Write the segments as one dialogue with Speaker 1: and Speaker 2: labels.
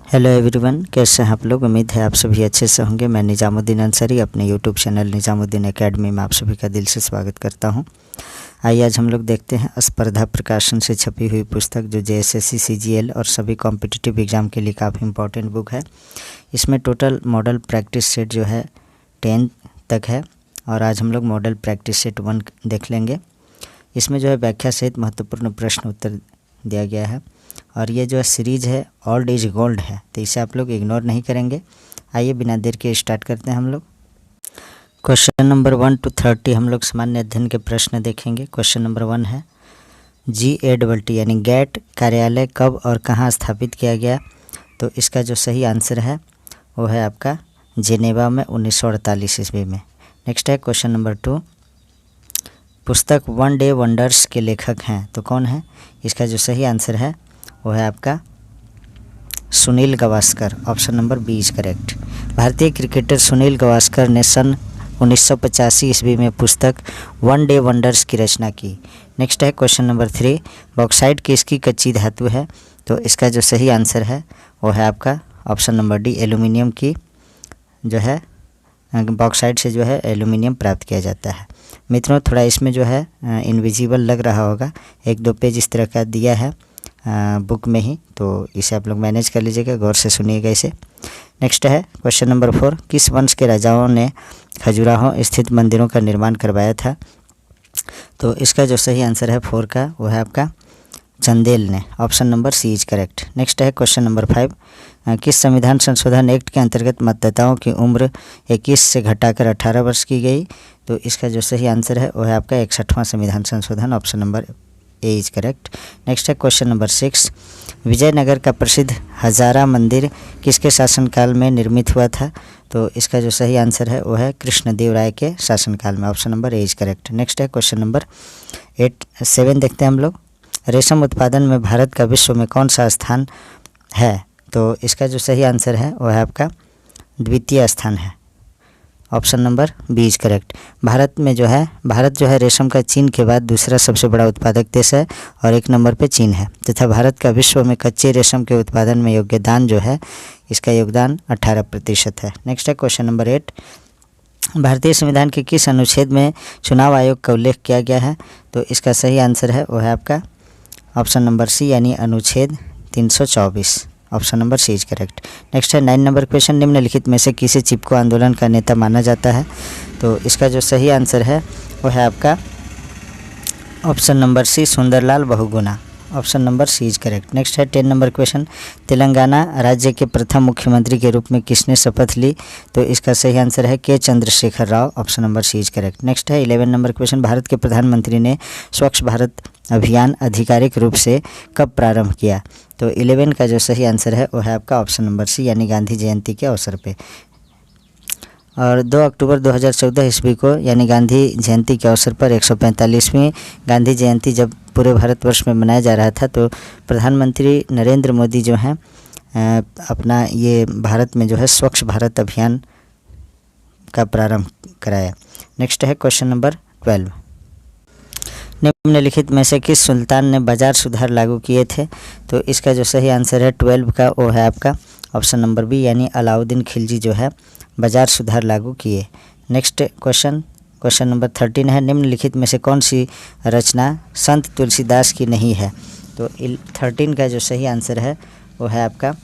Speaker 1: Hello everyone, कैसे हैं आप लोग। उम्मीद है आप सभी अच्छे से होंगे। मैं निजामुद्दीन अंसारी अपने यूट्यूब चैनल निजामुद्दीन एकेडमी में आप सभी का दिल से स्वागत करता हूं। आइए आज हम लोग देखते हैं स्पर्धा प्रकाशन से छपी हुई पुस्तक जो JSSC CGL और सभी कॉम्पिटिटिव एग्ज़ाम के लिए काफ़ी इंपॉर्टेंट बुक है। इसमें टोटल मॉडल प्रैक्टिस सेट जो है 10 तक है और आज हम लोग मॉडल प्रैक्टिस सेट 1 देख लेंगे। इसमें जो है व्याख्या सहित महत्वपूर्ण प्रश्न उत्तर दिया गया है और ये जो है सीरीज़ है ओल्ड इज गोल्ड है, तो इसे आप लोग इग्नोर नहीं करेंगे। आइए बिना देर के स्टार्ट करते हैं हम लोग। क्वेश्चन नंबर 1 to 30 हम लोग सामान्य अध्ययन के प्रश्न देखेंगे। क्वेश्चन नंबर 1 है GATT यानी गैट कार्यालय कब और कहाँ स्थापित किया गया। तो इसका जो सही आंसर है वो है आपका जेनेवा में 1948 ईस्वी में। नेक्स्ट है क्वेश्चन नंबर 2, पुस्तक वन डे वंडर्स के लेखक हैं तो कौन है। इसका जो सही आंसर है वो है आपका Sunil Gavaskar. Option number B is correct. भारतीय क्रिकेटर सुनील गावस्कर ने सन 1985 ईस्वी में पुस्तक वन डे वंडर्स की रचना की। नेक्स्ट है क्वेश्चन नंबर 3, बॉक्साइट किसकी कच्ची धातु है। तो इसका जो सही आंसर है वो है आपका ऑप्शन नंबर डी एल्यूमिनियम की जो है बॉक्साइट से जो है एल्यूमिनियम प्राप्त किया जाता है। मित्रों थोड़ा इसमें जो है इनविजिबल लग रहा होगा, 1-2 पेज इस तरह का दिया है बुक में ही, तो इसे आप लोग मैनेज कर लीजिएगा, गौर से सुनिएगा इसे। नेक्स्ट है क्वेश्चन नंबर 4, किस वंश के राजाओं ने खजुराहो स्थित मंदिरों का निर्माण करवाया था। तो इसका जो सही आंसर है 4 का वो है आपका चंदेल ने। Option number C is correct. Next है क्वेश्चन नंबर 5, किस संविधान संशोधन एक्ट के अंतर्गत मतदाताओं की उम्र 21 से घटाकर 18 वर्ष की गई। तो इसका जो सही आंसर है वो है आपका 61वां संविधान संशोधन। Option number A is correct. Next है क्वेश्चन नंबर 6, विजयनगर का प्रसिद्ध हजारा मंदिर किसके शासनकाल में निर्मित हुआ था। तो इसका जो सही आंसर है वो है कृष्णदेव राय के शासनकाल में। Option number A is correct. Next है क्वेश्चन नंबर 7 देखते हैं हम लोग। रेशम उत्पादन में भारत का विश्व में कौन सा स्थान है। तो इसका जो सही आंसर है वो है आपका द्वितीय स्थान है। Option number B is correct. Bharat जो है रेशम का चीन के बाद दूसरा सबसे बड़ा उत्पादक देश है और 1 नंबर पे चीन है, तथा भारत का विश्व में कच्चे रेशम के उत्पादन में योगदान जो है इसका योगदान 18% है। नेक्स्ट है क्वेश्चन नंबर 8, भारतीय संविधान के किस अनुच्छेद में चुनाव आयोग का उल्लेख किया गया है। तो इसका सही आंसर है वो है आपका ऑप्शन नंबर सी यानी अनुच्छेद 324। Option number C is correct. Next है 9 नंबर क्वेश्चन, निम्नलिखित में से किसे चिपको आंदोलन का नेता माना जाता है। तो इसका जो सही आंसर है वो है आपका option number C Sunderlal Bahuguna. Option number C is correct. Next है 10 नंबर क्वेश्चन, तेलंगाना राज्य के प्रथम मुख्यमंत्री के रूप में किसने शपथ ली। तो इसका सही आंसर है K Chandrashekar Rao. Option number C is correct. Next है 11 नंबर क्वेश्चन, भारत के प्रधानमंत्री ने स्वच्छ भारत अभियान आधिकारिक रूप से कब प्रारंभ किया। तो 11 का जो सही आंसर है वो है आपका ऑप्शन नंबर सी यानी गांधी जयंती के अवसर पे। और 2 अक्टूबर 2014 ईस्वी को यानी गांधी जयंती के अवसर पर 145वीं गांधी जयंती जब पूरे भारतवर्ष में मनाया जा रहा था, तो प्रधानमंत्री नरेंद्र मोदी जो हैं अपना ये भारत में जो है स्वच्छ भारत अभियान का प्रारंभ कराया। नेक्स्ट है क्वेश्चन नंबर 12, निम्नलिखित में से किस सुल्तान ने बाजार सुधार लागू किए थे। तो इसका जो सही आंसर है 12 का वो है आपका ऑप्शन नंबर बी यानी अलाउद्दीन खिलजी जो है बाजार सुधार लागू किए। नेक्स्ट क्वेश्चन नंबर 13 है, निम्नलिखित में से कौन सी रचना संत तुलसीदास की नहीं है। तो 13 का जो सही आंसर है वो है आपका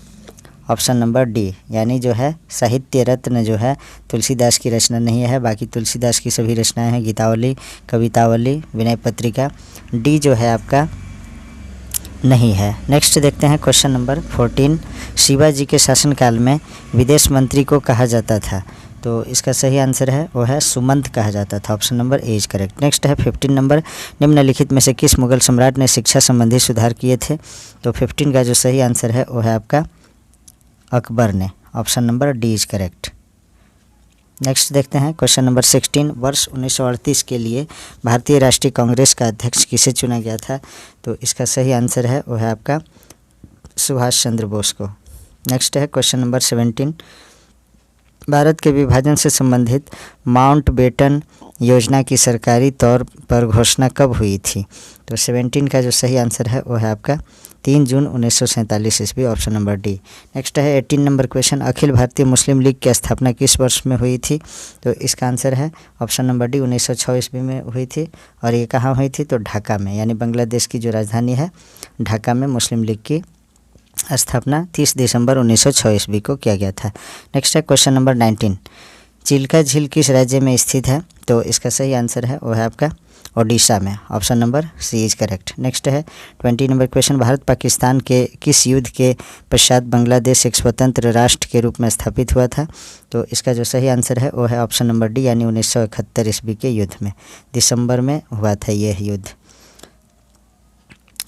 Speaker 1: ऑप्शन नंबर डी यानी जो है साहित्य रत्न जो है तुलसीदास की रचना नहीं है, बाकी तुलसीदास की सभी रचनाएं हैं, गीतावली, कवितावली, विनय पत्रिका। डी जो है आपका नहीं है। नेक्स्ट देखते हैं क्वेश्चन नंबर 14, शिवाजी के शासनकाल में विदेश मंत्री को कहा जाता था। तो इसका सही आंसर है वो है सुमंत कहा जाता था। Option number A is correct. Next है 15 नंबर, निम्नलिखित में से किस मुगल सम्राट ने शिक्षा संबंधी सुधार किए थे। तो 15 का जो सही आंसर है वो है आपका अकबर ने। Option number D is correct. Next देखते हैं क्वेश्चन नंबर 16, वर्ष 1938 के लिए भारतीय राष्ट्रीय कांग्रेस का अध्यक्ष किसे चुना गया था। तो इसका सही आंसर है वो है आपका सुभाष चंद्र बोस को। नेक्स्ट है क्वेश्चन नंबर 17, भारत के विभाजन से संबंधित माउंटबेटन योजना की सरकारी तौर पर घोषणा कब हुई थी। तो 17 का जो सही आंसर है वो है आपका 3 जून 1947 ईस्वी, ऑप्शन नंबर डी। नेक्स्ट है 18 नंबर क्वेश्चन, अखिल भारतीय मुस्लिम लीग की स्थापना किस वर्ष में हुई थी? तो इसका आंसर है ऑप्शन नंबर डी, 1906 ईस्वी में हुई थी। और ये कहाँ हुई थी? तो ढाका में, यानी बांग्लादेश की जो राजधानी है ढाका में मुस्लिम लीग की स्थापना 30 दिसंबर 1906 ईस्वी को किया गया था। नेक्स्ट है क्वेश्चन नंबर 19, चिल्का झील किस राज्य में स्थित है? तो इसका सही आंसर है वो है आपका ओडिशा में, option number C is correct. Next है 20 नंबर क्वेश्चन, भारत पाकिस्तान के किस युद्ध के पश्चात बांग्लादेश एक स्वतंत्र राष्ट्र के रूप में स्थापित हुआ था? तो इसका जो सही आंसर है वो है ऑप्शन नंबर डी, यानी 1971 ईस्वी के युद्ध में, दिसंबर में हुआ था यह युद्ध।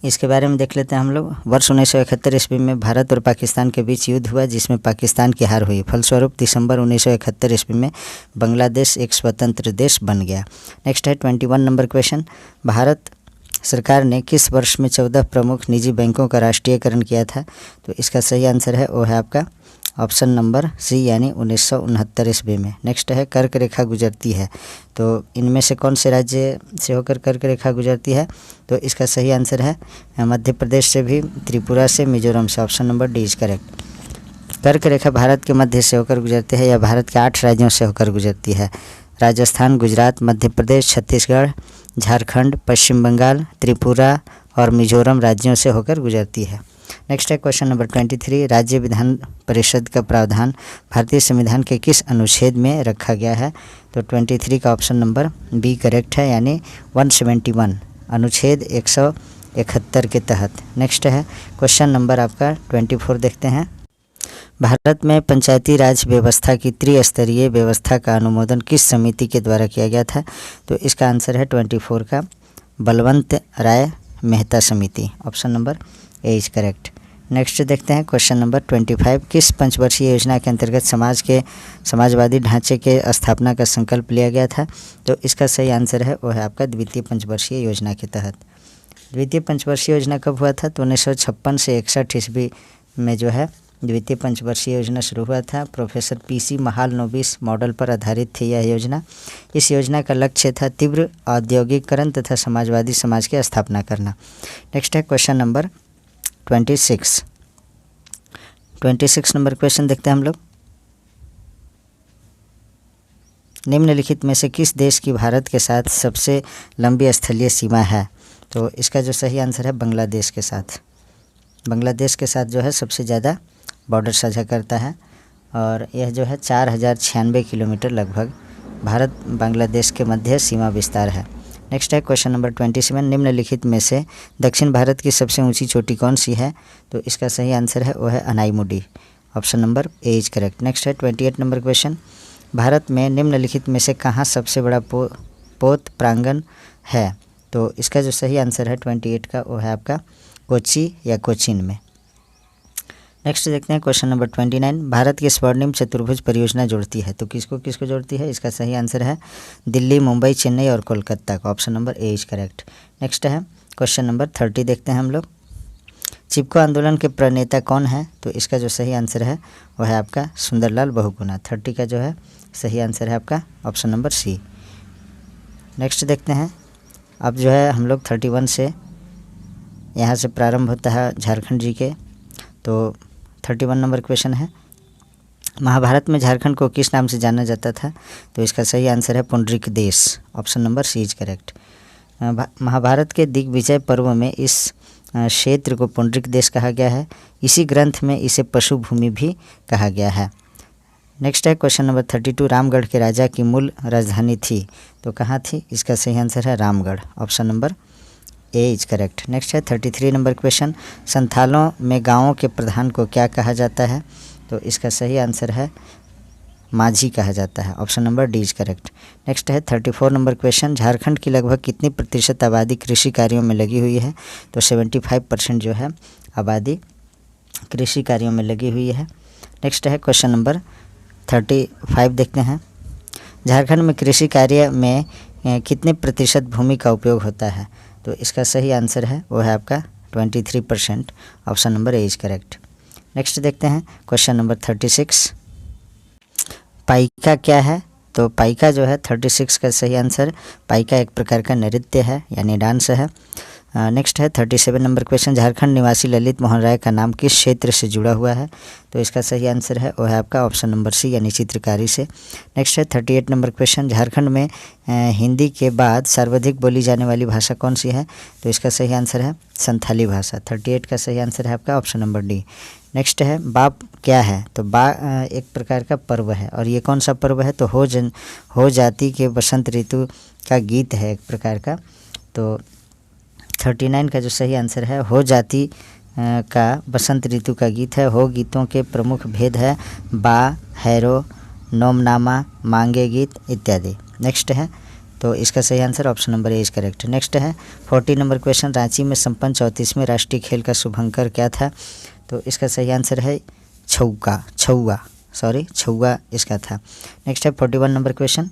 Speaker 1: इसके बारे में देख लेते हैं हम लोग। वर्ष 1971 ईस्वी में भारत और पाकिस्तान के बीच युद्ध हुआ जिसमें पाकिस्तान की हार हुई। फलस्वरूप दिसंबर 1971 ईस्वी में बांग्लादेश एक स्वतंत्र देश बन गया। नेक्स्ट है 21 नंबर क्वेश्चन, भारत सरकार ने किस वर्ष में 14 प्रमुख निजी बैंकों का राष्ट्रीयकरण किया था? तो इसका सही आंसर है वो है आपका ऑप्शन नंबर सी, यानी 1969 ईस्वी में। नेक्स्ट है कर्क रेखा गुजरती है, तो इनमें से कौन से राज्य से होकर कर्क रेखा गुजरती है? तो इसका सही आंसर है मध्य प्रदेश से भी, त्रिपुरा से, मिजोरम से, option number D is correct. कर्क रेखा भारत के मध्य से होकर गुजरती है या भारत के 8 राज्यों से होकर गुजरती है? राजस्थान, गुजरात, मध्य प्रदेश, छत्तीसगढ़, झारखंड, पश्चिम बंगाल, त्रिपुरा और मिजोरम राज्यों से होकर गुजरती है। नेक्स्ट है क्वेश्चन नंबर 23, राज्य विधान परिषद का प्रावधान भारतीय संविधान के किस अनुच्छेद में रखा गया है? तो 23 का ऑप्शन नंबर बी करेक्ट है, यानी 171, अनुच्छेद 171 के तहत। नेक्स्ट है क्वेश्चन नंबर आपका 24 देखते हैं, भारत में पंचायती राज व्यवस्था की त्रिस्तरीय व्यवस्था का अनुमोदन किस समिति के द्वारा किया गया था? तो इसका आंसर है 24 का बलवंत राय मेहता समिति, option number A is correct. Next देखते हैं क्वेश्चन नंबर 25, किस पंचवर्षीय योजना के अंतर्गत समाजवादी ढांचे के स्थापना का संकल्प लिया गया था? तो इसका सही आंसर है वो है आपका द्वितीय पंचवर्षीय योजना के तहत। द्वितीय पंचवर्षीय योजना कब हुआ था? तो 1956 से 61 ईस्वी में जो है द्वितीय पंचवर्षीय योजना शुरू हुआ था। प्रोफेसर PC महालनोबिस मॉडल पर आधारित थी यह योजना। इस योजना का लक्ष्य था तीव्र औद्योगिकरण तथा समाजवादी समाज की स्थापना करना। नेक्स्ट है क्वेश्चन नंबर 26 नंबर क्वेश्चन देखते हैं हम लोग, निम्नलिखित में से किस देश की भारत के साथ सबसे लंबी स्थलीय सीमा है? तो इसका जो सही आंसर है बांग्लादेश के साथ। बांग्लादेश के साथ जो है सबसे ज़्यादा बॉर्डर साझा करता है और यह जो है 4096 किलोमीटर लगभग भारत बांग्लादेश के मध्य सीमा विस्तार है। नेक्स्ट है क्वेश्चन नंबर 27, निम्नलिखित में से दक्षिण भारत की सबसे ऊंची चोटी कौन सी है? तो इसका सही आंसर है वो है Anaimudi, option number A is correct. Next है 28 नंबर क्वेश्चन, भारत में निम्नलिखित में से कहाँ सबसे बड़ा पोत प्रांगण है? तो इसका जो सही आंसर है 28 का वो है आपका कोची या कोचीन में। नेक्स्ट देखते हैं क्वेश्चन नंबर 29, भारत की स्वर्णिम चतुर्भुज परियोजना जोड़ती है, तो किसको किसको जोड़ती है? इसका सही आंसर है दिल्ली, मुंबई, चेन्नई और कोलकाता का, option number A is correct. Next है क्वेश्चन नंबर 30 देखते हैं हम लोग, चिपको आंदोलन के प्रणेता कौन है? तो इसका जो सही आंसर है वह है आपका सुंदरलाल बहुगुणा। 30 का जो है सही आंसर है आपका ऑप्शन नंबर सी। नेक्स्ट देखते हैं, अब जो है हम लोग 31 से यहाँ से प्रारंभ होता है झारखंड जी के, तो 31 नंबर क्वेश्चन है, महाभारत में झारखंड को किस नाम से जाना जाता था? तो इसका सही आंसर है पुंडरीक देश, option number C is correct. Mahabharat के दिग्विजय पर्व में इस क्षेत्र को पुंडरीक देश कहा गया है। इसी ग्रंथ में इसे पशु भूमि भी कहा गया है। नेक्स्ट है क्वेश्चन नंबर 32, रामगढ़ के राजा की मूल राजधानी थी, तो कहाँ थी? इसका सही आंसर है Ramgarh, option number A is correct. Next है 33 नंबर क्वेश्चन, संथालों में गांवों के प्रधान को क्या कहा जाता है? तो इसका सही आंसर है माझी कहा जाता है, option number D is correct. Next है 34 नंबर क्वेश्चन, झारखंड की लगभग कितनी प्रतिशत आबादी कृषि कार्यों में लगी हुई है? तो 75% जो है आबादी कृषि कार्यों में लगी हुई है। नेक्स्ट है क्वेश्चन नंबर 35 देखते हैं, झारखंड में कृषि कार्य में कितने प्रतिशत भूमि का उपयोग होता है? तो इसका सही आंसर है वो है आपका 23%, option number A is correct. Next देखते हैं क्वेश्चन नंबर 36, पाइका क्या है? तो पाइका जो है 36 का सही आंसर, पाइका एक प्रकार का नृत्य है यानी डांस है। नेक्स्ट है 37 नंबर क्वेश्चन, झारखंड निवासी ललित मोहन राय का नाम किस क्षेत्र से जुड़ा हुआ है? तो इसका सही आंसर है वो है आपका ऑप्शन नंबर सी यानी चित्रकारी से। नेक्स्ट है 38 नंबर क्वेश्चन, झारखंड में हिंदी के बाद सर्वाधिक बोली जाने वाली भाषा कौन सी है? तो इसका सही आंसर है संथाली भाषा। 38 का सही आंसर है आपका ऑप्शन नंबर डी। नेक्स्ट है बा क्या है? तो बा एक प्रकार का पर्व है, और ये कौन सा पर्व है? तो हो जाती के बसंत ऋतु का गीत है एक प्रकार का। तो 39 का जो सही आंसर है हो जाती का बसंत ऋतु का गीत है। हो गीतों के प्रमुख भेद है बा, हैरो, नोमनामा, मांगे गीत इत्यादि। नेक्स्ट है तो इसका सही answer option number A is correct. Next है 40 नंबर क्वेश्चन, रांची में संपन्न 34वें राष्ट्रीय खेल का शुभंकर क्या था? तो इसका सही आंसर है छौआ इसका था। नेक्स्ट है 41 नंबर क्वेश्चन,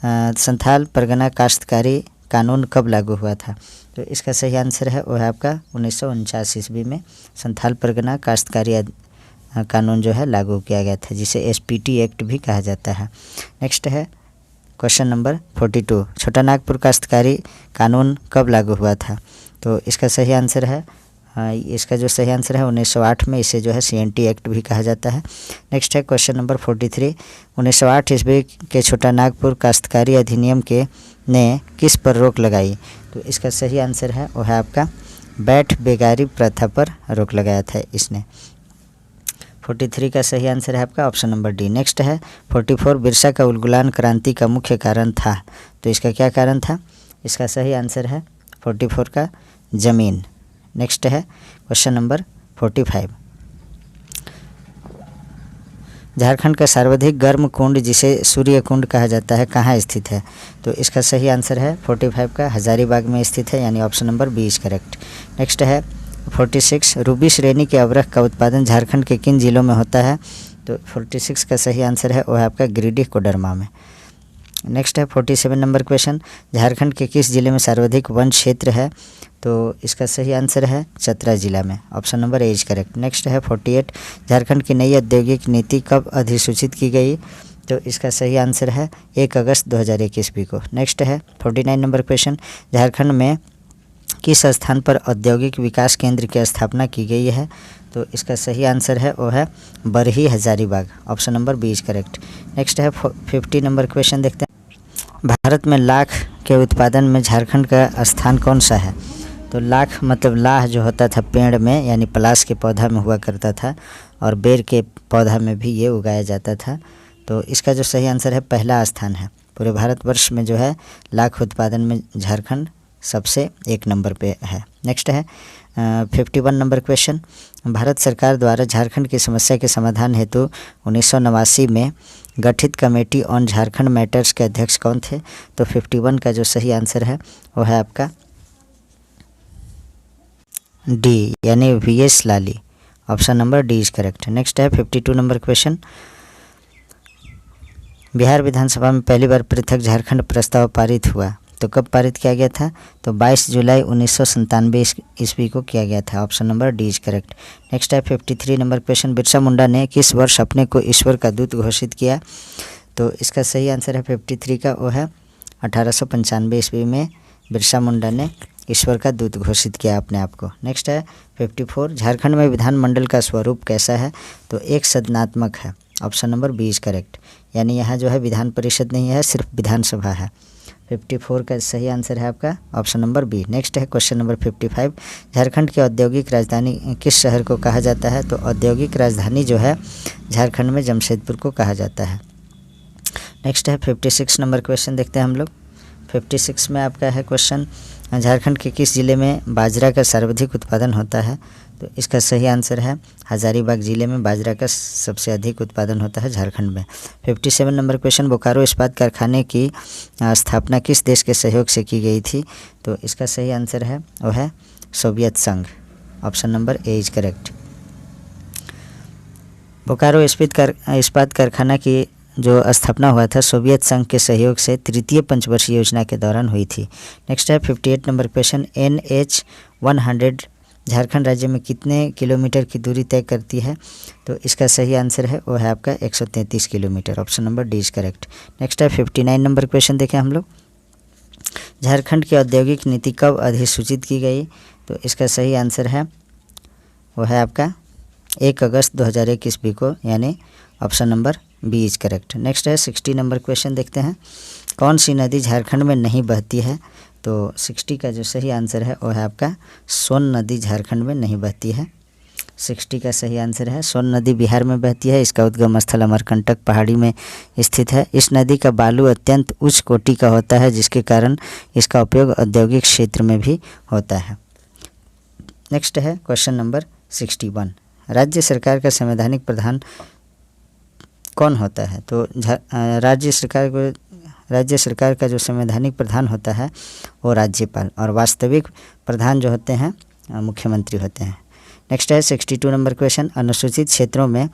Speaker 1: संथाल परगना काश्तकारी कानून कब लागू हुआ था? तो इसका सही आंसर है वो है आपका 1949 ईस्वी में संथाल परगना काश्तकारी कानून जो है लागू किया गया था, जिसे एसपीटी एक्ट भी कहा जाता है। नेक्स्ट है क्वेश्चन नंबर 42, छोटा नागपुर काश्तकारी कानून कब लागू हुआ था? तो इसका सही आंसर है इसका जो सही आंसर है 1908 में, इसे जो है सीएनटी एक्ट भी कहा जाता है। नेक्स्ट है क्वेश्चन नंबर 43, 1908 ईस्वी के छोटा नागपुर काश्तकारी अधिनियम के ने किस पर रोक लगाई? तो इसका सही आंसर है वो है आपका बैठ बेगारी प्रथा पर रोक लगाया था इसने। 43 का सही आंसर है आपका ऑप्शन नंबर डी। नेक्स्ट है 44, बिरसा का उलगुलान क्रांति का मुख्य कारण था। तो इसका क्या कारण था? इसका सही आंसर है 44 का जमीन। नेक्स्ट है क्वेश्चन नंबर 45, झारखंड का सर्वाधिक गर्म कुंड जिसे सूर्य कुंड कहा जाता है कहाँ स्थित है? तो इसका सही आंसर है 45 का हजारीबाग में स्थित है, यानी option number B is correct. Next है 46, रूबी श्रेणी के अवरख का उत्पादन झारखंड के किन जिलों में होता है? तो 46 का सही आंसर है वो है आपका गिरिडीह कोडरमा में। नेक्स्ट है 47 नंबर क्वेश्चन, झारखंड के किस जिले में सर्वाधिक वन क्षेत्र है? तो इसका सही आंसर है चतरा जिला में, option number A is correct. Next है 48, झारखंड की नई औद्योगिक नीति कब अधिसूचित की गई? तो इसका सही आंसर है 1 अगस्त 2021 ईस्वी को। नेक्स्ट है 49 नंबर क्वेश्चन, झारखंड में किस स्थान पर औद्योगिक विकास केंद्र की स्थापना की गई है? तो इसका सही आंसर है वो है Barhi Hazaribagh, option number B is correct. Next है 50 नंबर क्वेश्चन देखते हैं, भारत में लाख के उत्पादन में झारखंड का स्थान कौन सा है? तो लाख मतलब लाह जो होता था पेड़ में, यानी पलाश के पौधा में हुआ करता था, और बेर के पौधा में भी ये उगाया जाता था। तो इसका जो सही आंसर है पहला स्थान है। पूरे भारतवर्ष में जो है लाख उत्पादन में झारखंड सबसे 1 नंबर पे है। नेक्स्ट है 51 नंबर क्वेश्चन, भारत सरकार द्वारा झारखंड की समस्या के समाधान हेतु 1989 में गठित कमेटी ऑन झारखंड मैटर्स के अध्यक्ष कौन थे? तो 51 का जो सही आंसर है वो है आपका डी यानी VS Lali, option number D is correct. Next है 52 नंबर क्वेश्चन, बिहार विधानसभा में पहली बार पृथक झारखंड प्रस्ताव पारित हुआ, तो कब पारित किया गया था? तो 22 जुलाई 1997 ईस्वी को किया गया था, option number D is correct. Next है 53 नंबर क्वेश्चन, बिरसा मुंडा ने किस वर्ष अपने को ईश्वर का दूत घोषित किया? तो इसका सही आंसर है 53 का वो है 1895 ईस्वी में बिरसा मुंडा ने ईश्वर का दूत घोषित किया अपने आप को। नेक्स्ट है 54, झारखंड में विधानमंडल का स्वरूप कैसा है? तो एक सदनात्मक है, option number B is correct, यानी यहाँ जो है विधान परिषद नहीं है, सिर्फ विधानसभा है। 54 का सही आंसर है आपका ऑप्शन नंबर बी। नेक्स्ट है क्वेश्चन नंबर 55, झारखंड की औद्योगिक राजधानी किस शहर को कहा जाता है? तो औद्योगिक राजधानी जो है झारखंड में जमशेदपुर को कहा जाता है। नेक्स्ट है 56 नंबर क्वेश्चन देखते हैं हम लोग। 56 में आपका है क्वेश्चन, झारखंड के किस जिले में बाजरा का सर्वाधिक उत्पादन होता है? तो इसका सही आंसर है हजारीबाग जिले में बाजरा का सबसे अधिक उत्पादन होता है झारखंड में। 57 नंबर क्वेश्चन, बोकारो इस्पात कारखाने की स्थापना किस देश के सहयोग से की गई थी? तो इसका सही आंसर है वो है सोवियत संघ, option number A is correct. Bokaro इस्पात कारखाना की जो स्थापना हुआ था सोवियत संघ के सहयोग से तृतीय पंचवर्षीय योजना के दौरान हुई थी। नेक्स्ट है 58 नंबर क्वेश्चन, NH 100 झारखंड राज्य में कितने किलोमीटर की दूरी तय करती है? तो इसका सही आंसर है वो है आपका 133 kilometre, option number D is correct. Next है 59 नंबर क्वेश्चन देखें हम लोग। झारखंड की औद्योगिक नीति कब अधिसूचित की गई? तो इसका सही आंसर है वो है आपका 1 अगस्त 2001 ईस्वी को, यानी option number B is correct. Next है 60 नंबर क्वेश्चन देखते हैं। कौन सी नदी झारखंड में नहीं बहती है? तो 60 का जो सही आंसर है वो है आपका सोन नदी झारखंड में नहीं बहती है। 60 का सही आंसर है सोन नदी बिहार में बहती है। इसका उद्गम स्थल अमरकंटक पहाड़ी में स्थित है। इस नदी का बालू अत्यंत उच्च कोटि का होता है, जिसके कारण इसका उपयोग औद्योगिक क्षेत्र में भी होता है। नेक्स्ट है क्वेश्चन नंबर 61। राज्य सरकार का संवैधानिक प्रधान कौन होता है? तो राज्य सरकार का जो संवैधानिक प्रधान होता है वो राज्यपाल, और वास्तविक प्रधान जो होते हैं मुख्यमंत्री होते हैं। नेक्स्ट है 62 नंबर क्वेश्चन। अनुसूचित क्षेत्रों में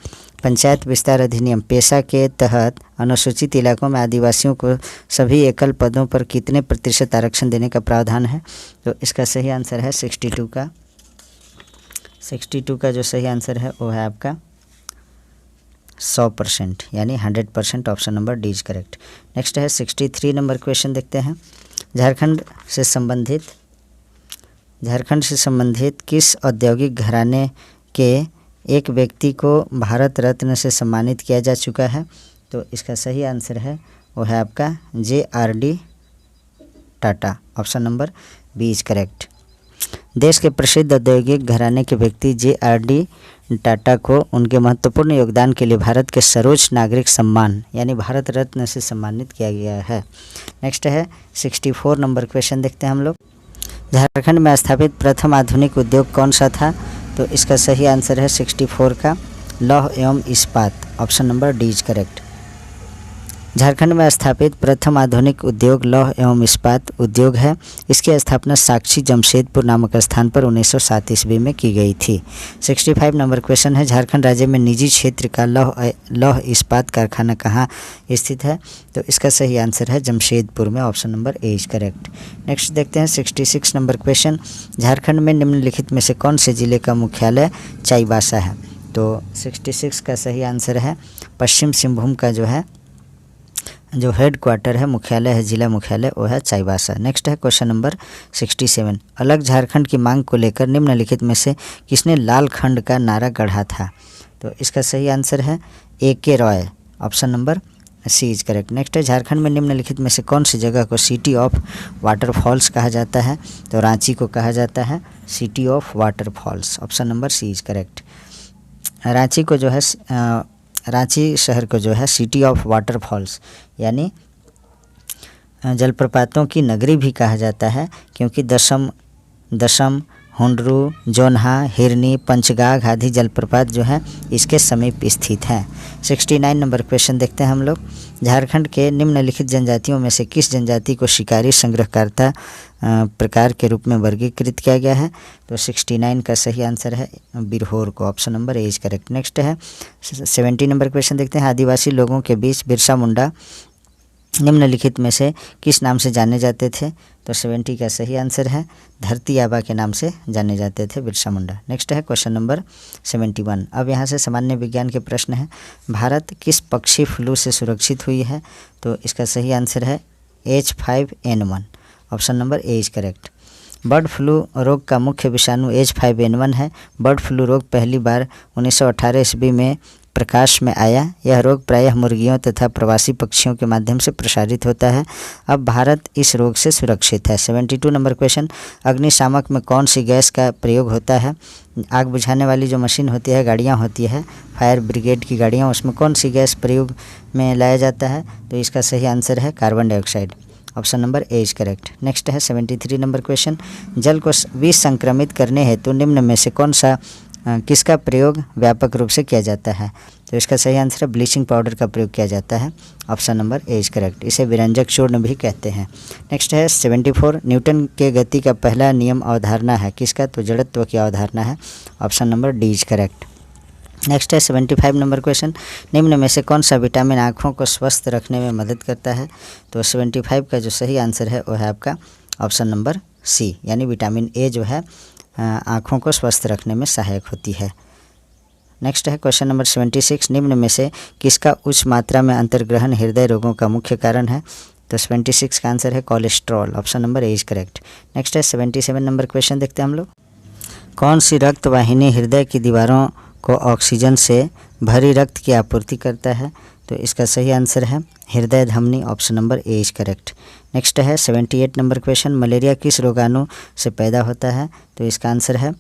Speaker 1: पंचायत विस्तार अधिनियम पेशा के तहत अनुसूचित इलाकों में आदिवासियों को सभी एकल पदों पर कितने प्रतिशत आरक्षण देने का प्रावधान है? तो इसका सही आंसर है 62 का जो सही आंसर है वो है आपका 100%, यानी 100%। Option number D is correct. Next है 63 नंबर क्वेश्चन देखते हैं। झारखंड से संबंधित किस औद्योगिक घराने के एक व्यक्ति को भारत रत्न से सम्मानित किया जा चुका है? तो इसका सही आंसर है वो है आपका JRD Tata. Option number B is correct. देश के प्रसिद्ध औद्योगिक घराने के व्यक्ति JRD टाटा को उनके महत्वपूर्ण योगदान के लिए भारत के सर्वोच्च नागरिक सम्मान यानी भारत रत्न से सम्मानित किया गया है। नेक्स्ट है 64 नंबर क्वेश्चन देखते हैं हम लोग। झारखंड में स्थापित प्रथम आधुनिक उद्योग कौन सा था? तो इसका सही आंसर है 64 का लौह एवं इस्पात। Option number D is correct. Jharkhand में स्थापित प्रथम आधुनिक उद्योग लौह एवं इस्पात उद्योग है। इसकी स्थापना साक्षी जमशेदपुर नामक स्थान पर 1907 ईस्वी में की गई थी। 65 नंबर क्वेश्चन है। झारखंड राज्य में निजी क्षेत्र का लौह इस्पात कारखाना कहाँ स्थित है? तो इसका सही आंसर है जमशेदपुर में। Option number A is correct. Next देखते हैं 66 नंबर क्वेश्चन। झारखंड में निम्नलिखित में से कौन से जिले का मुख्यालय चाईबासा है? तो 66 का सही आंसर है पश्चिम सिंहभूम का जो हेड क्वार्टर है, मुख्यालय है, जिला मुख्यालय वो है चाईबासा। नेक्स्ट है क्वेश्चन नंबर 67। अलग झारखंड की मांग को लेकर निम्नलिखित में से किसने लाल खंड का नारा गढ़ा था? तो इसका सही आंसर है AK Roy. Option number C is correct. Next है झारखंड में निम्नलिखित में से कौन सी जगह को सिटी ऑफ वाटरफॉल्स कहा जाता है? तो रांची को कहा जाता है city of waterfalls. Option number C is correct. Ranchi शहर को जो है सिटी ऑफ वाटरफॉल्स यानी जलप्रपातों की नगरी भी कहा जाता है, क्योंकि दशम, हुंडरू, जोन्हा, हिरनी, पंचगाघ आदि जलप्रपात जो है इसके समीप स्थित हैं। 69 नंबर क्वेश्चन देखते हैं हम लोग। झारखंड के निम्नलिखित जनजातियों में से किस जनजाति को शिकारी संग्रहकर्ता प्रकार के रूप में वर्गीकृत किया गया है? तो 69 का सही आंसर है बिरहोर को। Option number A is correct. Next है 70 नंबर क्वेश्चन देखते हैं। आदिवासी लोगों के बीच बिरसा मुंडा निम्नलिखित में से किस नाम से जाने जाते थे? तो 70 का सही आंसर है धरती आबा के नाम से जाने जाते थे बिरसा मुंडा। नेक्स्ट है क्वेश्चन नंबर 71। अब यहाँ से सामान्य विज्ञान के प्रश्न हैं। भारत किस पक्षी फ्लू से सुरक्षित हुई है? तो इसका सही आंसर है H5N1। Option number A is correct. Bird flu रोग का मुख्य विषाणु H5N1 है। बर्ड फ्लू रोग पहली बार 1918 ईस्वी में प्रकाश में आया। यह रोग प्रायः मुर्गियों तथा प्रवासी पक्षियों के माध्यम से प्रसारित होता है। अब भारत इस रोग से सुरक्षित है। 72 नंबर क्वेश्चन। अग्निशामक में कौन सी गैस का प्रयोग होता है? आग बुझाने वाली जो मशीन होती है, गाड़ियाँ होती है, फायर ब्रिगेड की गाड़ियाँ, उसमें कौन सी गैस प्रयोग में लाया जाता है? तो इसका सही आंसर है carbon dioxide. Option number A is correct. Next है 73 नंबर क्वेश्चन। जल को विसंक्रमित करने हेतु निम्न में से कौन सा किसका प्रयोग व्यापक रूप से किया जाता है? तो इसका सही आंसर है ब्लीचिंग पाउडर का प्रयोग किया जाता है। Option number A is correct. इसे विरंजक चूर्ण भी कहते हैं। नेक्स्ट है 74। न्यूटन के गति का पहला नियम अवधारणा है किसका? तो जड़त्व की अवधारणा है। Option number D is correct. Next है 75 नंबर क्वेश्चन। निम्न में से कौन सा विटामिन आँखों को स्वस्थ रखने में मदद करता है? तो 75 का जो सही आंसर है वो है आपका ऑप्शन नंबर सी, यानी विटामिन ए जो है आँखों को स्वस्थ रखने में सहायक होती है। नेक्स्ट है क्वेश्चन नंबर 76। निम्न में से किसका उच्च मात्रा में अंतर्ग्रहण हृदय रोगों का मुख्य कारण है? तो 76 का आंसर है cholesterol, option number A is correct. Next है 77 नंबर क्वेश्चन देखते हैं हम लोग। कौन सी रक्त वाहिनी हृदय की दीवारों को ऑक्सीजन से भरी रक्त की आपूर्ति करता है? तो इसका सही आंसर है हृदय धमनी, option number A is correct. Next है 78 नंबर क्वेश्चन। मलेरिया किस रोगाणु से पैदा होता है? तो इसका आंसर है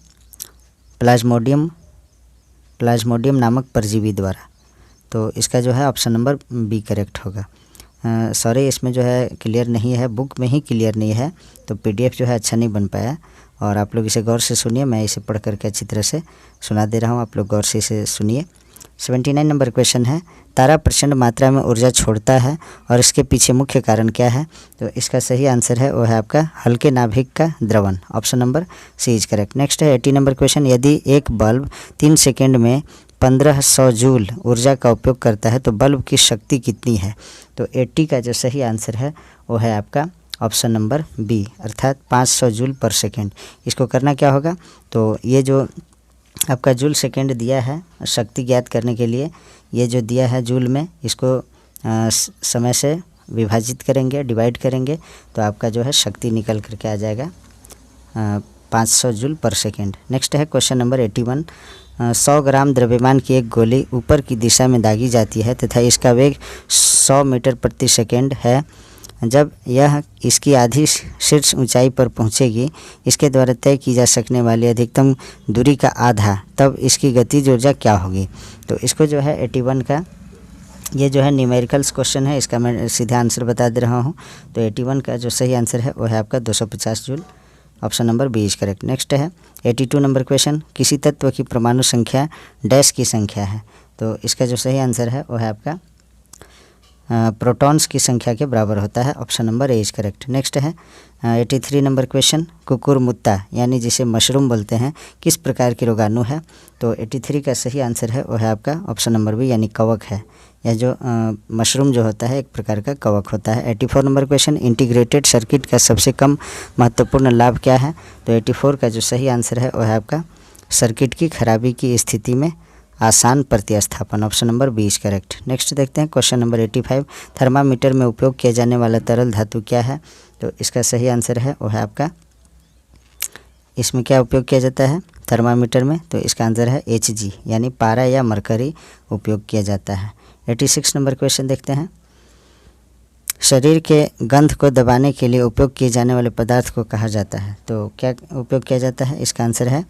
Speaker 1: प्लाज्मोडियम नामक परजीवी द्वारा। तो इसका जो है ऑप्शन नंबर बी करेक्ट होगा। सॉरी, इसमें जो है क्लियर नहीं है, बुक में ही क्लियर नहीं है, तो पीडीएफ जो है अच्छा नहीं बन पाया। और आप लोग इसे गौर से सुनिए, मैं इसे पढ़ करके अच्छी तरह से सुना दे रहा हूँ, आप लोग गौर से इसे सुनिए। 79 नंबर क्वेश्चन है। तारा प्रचंड मात्रा में ऊर्जा छोड़ता है और इसके पीछे मुख्य कारण क्या है? तो इसका सही आंसर है वो है आपका हल्के नाभिक का द्रवण, option number C is correct. Next है 80 नंबर क्वेश्चन। यदि एक बल्ब 3 सेकेंड में 1500 जूल ऊर्जा का उपयोग करता है तो बल्ब की शक्ति कितनी है? तो 80 का जो सही आंसर है वो है आपका ऑप्शन नंबर बी, अर्थात 500 जूल पर सेकेंड। इसको करना क्या होगा? तो ये जो आपका जूल सेकेंड दिया है शक्ति ज्ञात करने के लिए, ये जो दिया है जूल में, इसको समय से विभाजित करेंगे, डिवाइड करेंगे, तो आपका जो है शक्ति निकल करके आ जाएगा 500 जूल पर सेकेंड। नेक्स्ट है क्वेश्चन नंबर 81। 100 ग्राम द्रव्यमान की एक गोली ऊपर की दिशा में दागी जाती है तथा इसका वेग 100 मीटर प्रति सेकेंड है। जब यह इसकी आधी शीर्ष ऊंचाई पर पहुंचेगी, इसके द्वारा तय की जा सकने वाली अधिकतम दूरी का आधा, तब इसकी गतिज ऊर्जा क्या होगी? तो इसको जो है 81 का ये जो है न्यूमेरिकल्स क्वेश्चन है, इसका मैं सीधा आंसर बता दे रहा हूँ। तो 81 का जो सही आंसर है वो है आपका 250 joule, option number B is correct. Next है 82 नंबर क्वेश्चन। किसी तत्व की परमाणु संख्या डैश की संख्या है? तो इसका जो सही आंसर है वो है आपका प्रोटॉन्स की संख्या के बराबर होता है, option number A is correct. Next है 83 नंबर क्वेश्चन। कुकुरमुत्ता यानी जिसे मशरूम बोलते हैं किस प्रकार के रोगाणु है? तो 83 का सही आंसर है वो है आपका ऑप्शन नंबर बी यानी कवक है। यह जो मशरूम जो होता है एक प्रकार का कवक होता है। 84 नंबर क्वेश्चन। इंटीग्रेटेड सर्किट का सबसे कम महत्वपूर्ण लाभ क्या है? तो 84 का जो सही आंसर है वो है आपका सर्किट की खराबी की स्थिति में आसान प्रतिस्थापन, option number B is correct. Next देखते हैं क्वेश्चन नंबर 85। थर्मामीटर में उपयोग किया जाने वाला तरल धातु क्या है? तो इसका सही आंसर है वो है आपका, इसमें क्या उपयोग किया जाता है थर्मामीटर में? तो इसका आंसर है Hg यानी पारा या मरकरी उपयोग किया जाता है। 86 नंबर क्वेश्चन देखते हैं। शरीर के गंध को दबाने के लिए उपयोग किए जाने वाले पदार्थ को कहा जाता है? तो क्या उपयोग किया जाता है? इसका आंसर है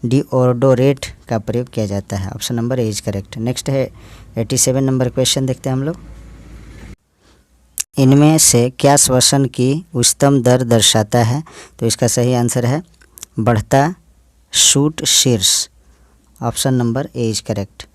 Speaker 1: डिओडोरेट का प्रयोग किया जाता है, option number A is correct. Next है 87 नंबर क्वेश्चन देखते हैं हम लोग। इनमें से क्या श्वसन की उच्चतम दर दर्शाता है? तो इसका सही आंसर है बढ़ता शूट शीर्ष, option number A is correct.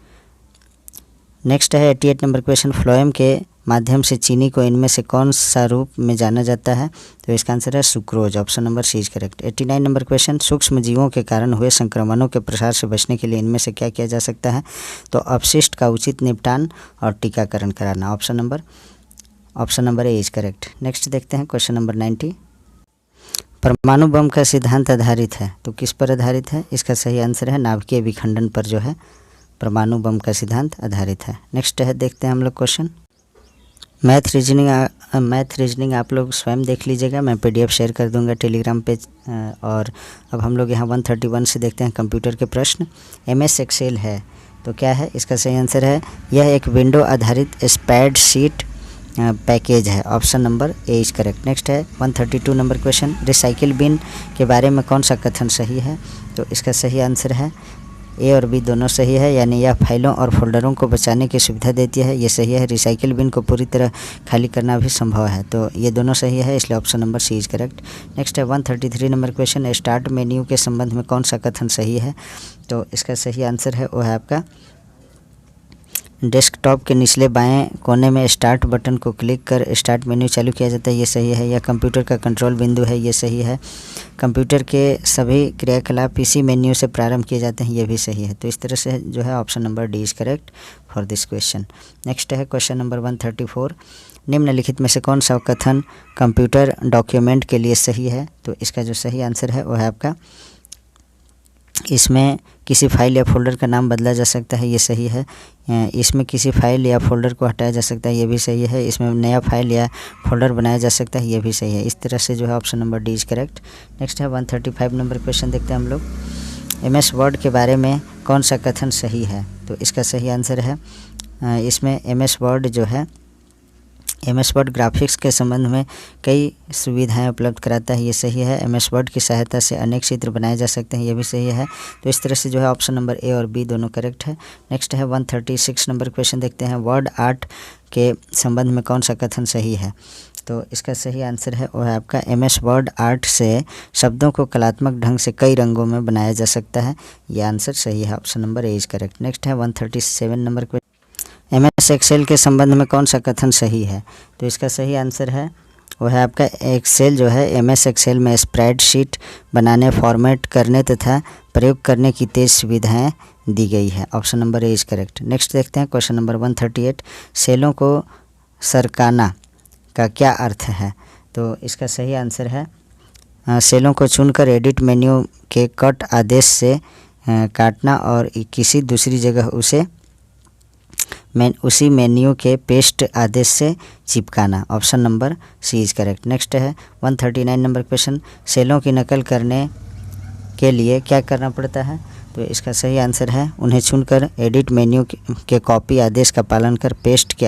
Speaker 1: Next है 88 नंबर क्वेश्चन। फ्लोएम के माध्यम से चीनी को इनमें से कौन सा रूप में जाना जाता है? तो इसका आंसर है sucrose, option number C is correct. 89 number question. सूक्ष्म जीवों के कारण हुए संक्रमणों के प्रसार से बचने के लिए इनमें से क्या किया जा सकता है? तो अपशिष्ट का उचित निपटान और टीकाकरण कराना, option number A is correct. Next देखते हैं क्वेश्चन नंबर 90। परमाणु बम का सिद्धांत आधारित है, तो किस पर आधारित है? इसका सही आंसर है नाभिकीय विखंडन पर जो है परमाणु बम का सिद्धांत आधारित है। नेक्स्ट है देखते हैं हम लोग क्वेश्चन। मैथ रीजनिंग आप लोग स्वयं देख लीजिएगा, मैं पीडीएफ शेयर कर दूंगा टेलीग्राम पे। और अब हम लोग यहाँ 131 से देखते हैं कंप्यूटर के प्रश्न। MS एक्सेल है तो क्या है? इसका सही आंसर है यह एक विंडो आधारित स्प्रेडशीट पैकेज है, option number A is correct. Next है 132 नंबर क्वेश्चन। रिसाइकिल बिन के बारे में कौन सा कथन सही है? तो इसका सही आंसर है ए और बी दोनों सही है, यानी यह फाइलों और फोल्डरों को बचाने की सुविधा देती है, ये सही है। रिसाइकिल बिन को पूरी तरह खाली करना भी संभव है, तो ये दोनों सही है, इसलिए option number C is correct. Next है 133 नंबर क्वेश्चन। स्टार्ट मेन्यू के संबंध में कौन सा कथन सही है? तो इसका सही आंसर है वो है आपका डेस्कटॉप के निचले बाएं कोने में स्टार्ट बटन को क्लिक कर स्टार्ट मेन्यू चालू किया जाता है, ये सही है। यह कंप्यूटर का कंट्रोल बिंदु है, ये सही है। कंप्यूटर के सभी क्रियाकलाप पीसी मेन्यू से प्रारंभ किए जाते हैं, ये भी सही है। तो इस तरह से जो है option number D is correct for this question. Next है क्वेश्चन नंबर 134। निम्नलिखित में से कौन सा कथन कंप्यूटर डॉक्यूमेंट के लिए सही है? तो इसका जो सही आंसर है वो है आपका, इसमें किसी फाइल या फोल्डर का नाम बदला जा सकता है, ये सही है। इसमें किसी फाइल या फोल्डर को हटाया जा सकता है, ये भी सही है। इसमें नया फाइल या फोल्डर बनाया जा सकता है, ये भी सही है। इस तरह से जो है option number D is correct. Next है 135 नंबर क्वेश्चन देखते हैं हम लोग। MS वर्ड के बारे में कौन सा कथन सही है? तो इसका सही आंसर है इसमें MS वर्ड जो है, MS वर्ड ग्राफिक्स के संबंध में कई सुविधाएं उपलब्ध कराता है, ये सही है। MS वर्ड की सहायता से अनेक चित्र बनाए जा सकते हैं, ये भी सही है। तो इस तरह से जो है ऑप्शन नंबर ए और बी दोनों करेक्ट है। नेक्स्ट है 136 नंबर क्वेश्चन देखते हैं। वर्ड आर्ट के संबंध में कौन सा कथन सही है? तो इसका सही आंसर है वो है आपका MS वर्ड आर्ट से शब्दों को कलात्मक ढंग से कई रंगों में बनाया जा सकता है, ये आंसर सही है। Option number A is correct. Next है 137 नंबर क्वेश्चन। MS एक्सेल के संबंध में कौन सा कथन सही है? तो इसका सही आंसर है वो है आपका एक्सेल जो है MS एक्सेल में स्प्रेडशीट बनाने, फॉर्मेट करने तथा प्रयोग करने की तेज सुविधाएं दी गई है। Option number A is correct. Next देखते हैं क्वेश्चन नंबर 138। सेलों को सरकाना का क्या अर्थ है? तो इसका सही आंसर है सेलों को चुनकर एडिट मेन्यू के कट आदेश से काटना और किसी दूसरी जगह उसी मेन्यू के पेस्ट आदेश से चिपकाना। Option number C is correct. Next है 139 नंबर क्वेश्चन। सेलों की नकल करने के लिए क्या करना पड़ता है? तो इसका सही आंसर है उन्हें चुनकर एडिट मेन्यू के कॉपी आदेश का पालन कर पेस्ट के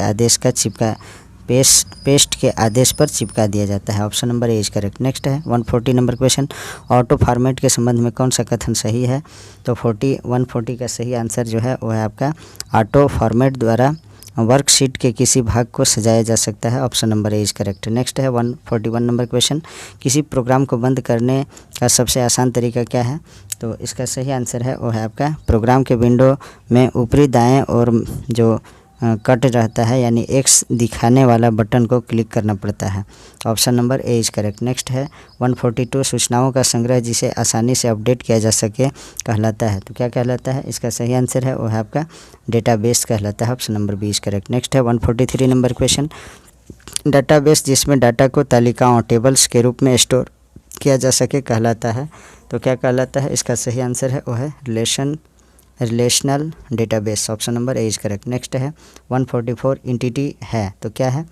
Speaker 1: आदेश पर चिपका दिया जाता है। Option number A is correct. Next है 140 नंबर क्वेश्चन। ऑटो फॉर्मेट के संबंध में कौन सा कथन सही है? तो 140 का सही आंसर जो है वो है आपका ऑटो फॉर्मेट द्वारा वर्कशीट के किसी भाग को सजाया जा सकता है। Option number A is correct. Next है 141 नंबर क्वेश्चन। किसी प्रोग्राम को बंद करने का सबसे आसान तरीका क्या है? तो इसका सही आंसर है वो है आपका प्रोग्राम के विंडो में ऊपरी दाएं और जो कट रहता है यानी एक्स दिखाने वाला बटन को क्लिक करना पड़ता है। Option number A is correct. Next है 142। सूचनाओं का संग्रह जिसे आसानी से अपडेट किया जा सके कहलाता है। तो क्या कहलाता है? इसका सही आंसर है वो है आपका डेटाबेस कहलाता है। Option number B is correct. Next है 143 नंबर क्वेश्चन। डेटाबेस जिसमें डाटा को तालिकाओं टेबल्स के रूप में स्टोर किया जा सके कहलाता है। तो क्या कहलाता है? इसका सही आंसर है वो है relational database. Option number A is correct. Next है 144। एंटिटी है तो क्या है?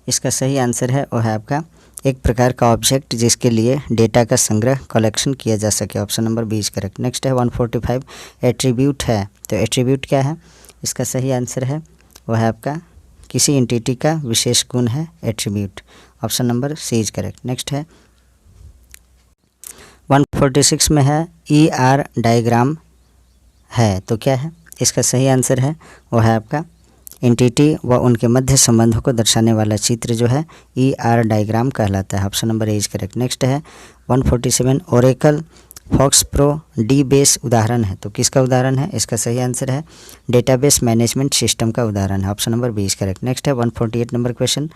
Speaker 1: इसका सही आंसर है वो है आपका एक प्रकार का ऑब्जेक्ट जिसके लिए डेटा का संग्रह कलेक्शन किया जा सके। Option number B is correct. Next है 145। एट्रीब्यूट है तो एट्रीब्यूट क्या है? इसका सही आंसर है वो है आपका किसी एंटिटी का विशेष गुण है attribute. Option number C is correct. Next है 146 में है ER डायग्राम है तो क्या है? इसका सही आंसर है वो है आपका एंटिटी व उनके मध्य संबंधों को दर्शाने वाला चित्र जो है ER डायग्राम कहलाता है। Option number A is correct. Next है 147। Oracle FoxPro dBase उदाहरण है तो किसका उदाहरण है? इसका सही आंसर है डेटाबेस मैनेजमेंट सिस्टम का उदाहरण है। Option number B is correct. Next है 148 नंबर क्वेश्चन।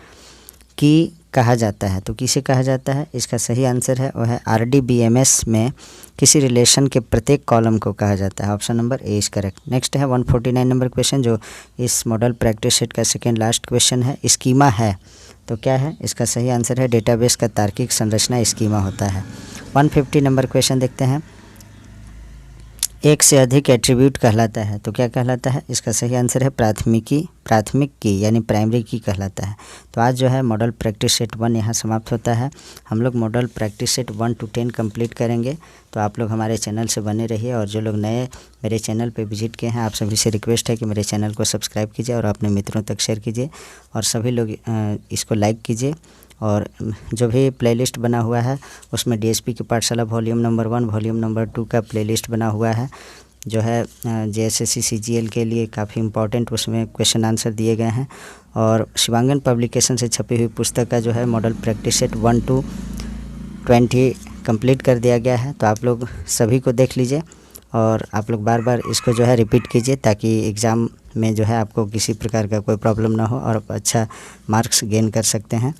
Speaker 1: की कहा जाता है तो किसे कहा जाता है? इसका सही आंसर है वो है RDBMS में किसी रिलेशन के प्रत्येक कॉलम को कहा जाता है। Option number A is correct. Next है 149 नंबर क्वेश्चन जो इस मॉडल प्रैक्टिस सेट का सेकेंड लास्ट क्वेश्चन है। स्कीमा है तो क्या है? इसका सही आंसर है डेटाबेस का तार्किक संरचना स्कीमा होता है। 150 नंबर क्वेश्चन देखते हैं। एक से अधिक एट्रीब्यूट कहलाता है तो क्या कहलाता है? इसका सही आंसर है प्राथमिक की यानी प्राइमरी की कहलाता है। तो आज जो है मॉडल प्रैक्टिस सेट 1 यहाँ समाप्त होता है। हम लोग model practice set 1 to 10 complete करेंगे। तो आप लोग हमारे चैनल से बने रहिए और जो लोग नए मेरे चैनल पे विजिट किए हैं आप सभी से रिक्वेस्ट है कि मेरे चैनल को सब्सक्राइब कीजिए और अपने मित्रों तक शेयर कीजिए और सभी लोग इसको लाइक कीजिए। और जो भी प्लेलिस्ट बना हुआ है उसमें DSP की पाठशाला वॉल्यूम नंबर 1 वॉल्यूम नंबर 2 का प्लेलिस्ट बना हुआ है जो है JSSC CGL के लिए काफ़ी इम्पोर्टेंट, उसमें क्वेश्चन आंसर दिए गए हैं। और शिवांगन पब्लिकेशन से छपी हुई पुस्तक का जो है model practice set 1 to 20 complete कर दिया गया है। तो आप लोग सभी को देख लीजिए और आप लोग बार बार इसको जो है रिपीट कीजिए ताकि एग्ज़ाम में जो है आपको किसी प्रकार का कोई प्रॉब्लम ना हो और अच्छा मार्क्स गेन कर सकते हैं।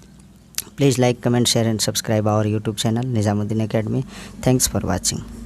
Speaker 1: Please like, comment, share and subscribe our YouTube channel Nizamuddin Academy. Thanks for watching.